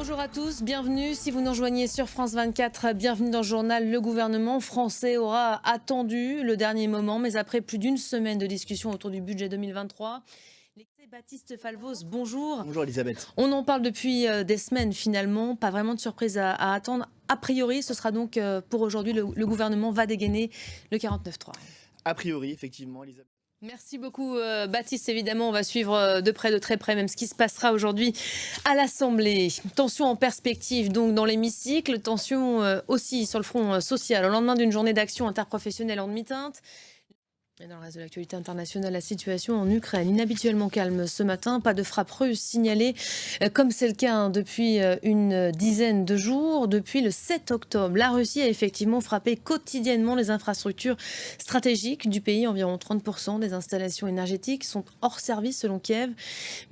Bonjour à tous, bienvenue. Si vous nous rejoignez sur France 24, bienvenue dans le journal. Le gouvernement français aura attendu le dernier moment, mais après plus d'une semaine de discussion autour du budget 2023. Baptiste Falvos, bonjour. Bonjour Elisabeth. On en parle depuis des semaines finalement, pas vraiment de surprise à attendre. A priori, ce sera donc pour aujourd'hui, le gouvernement va dégainer le 49.3. A priori, effectivement, Elisabeth. Merci beaucoup Baptiste. Évidemment, on va suivre de très près même ce qui se passera aujourd'hui à l'Assemblée. Tension en perspective donc dans l'hémicycle, tension aussi sur le front social au lendemain d'une journée d'action interprofessionnelle en demi-teinte. Et dans le reste de l'actualité internationale, la situation en Ukraine, inhabituellement calme ce matin. Pas de frappe russe signalée, comme c'est le cas depuis une dizaine de jours. Depuis le 7 octobre, la Russie a effectivement frappé quotidiennement les infrastructures stratégiques du pays. Environ 30% des installations énergétiques sont hors service selon Kiev.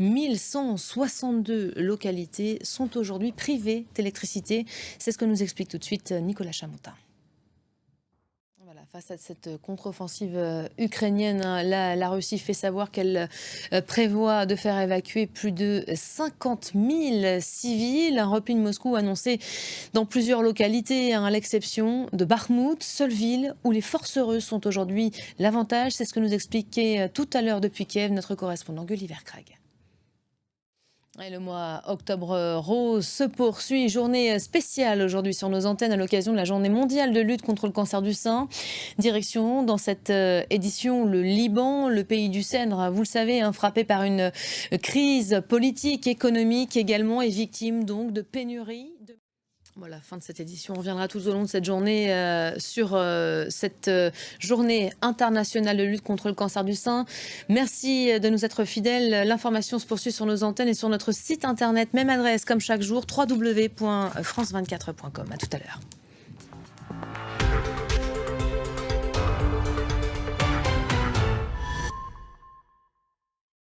1162 localités sont aujourd'hui privées d'électricité. C'est ce que nous explique tout de suite Nicolas Chamotin. Face à cette contre-offensive ukrainienne, la Russie fait savoir qu'elle prévoit de faire évacuer plus de 50 000 civils. Un repli de Moscou annoncé dans plusieurs localités, à l'exception de Bakhmout, seule ville où les forces russes sont aujourd'hui l'avantage. C'est ce que nous expliquait tout à l'heure depuis Kiev notre correspondant Gulliver Craig. Et le mois octobre rose se poursuit. Journée spéciale aujourd'hui sur nos antennes à l'occasion de la journée mondiale de lutte contre le cancer du sein. Direction dans cette édition le Liban, le pays du cèdre, vous le savez, frappé par une crise politique, économique également et victime donc de pénurie. Voilà, fin de cette édition. On reviendra tout au long de cette journée sur cette journée internationale de lutte contre le cancer du sein. Merci de nous être fidèles. L'information se poursuit sur nos antennes et sur notre site internet. Même adresse comme chaque jour, www.france24.com. À tout à l'heure.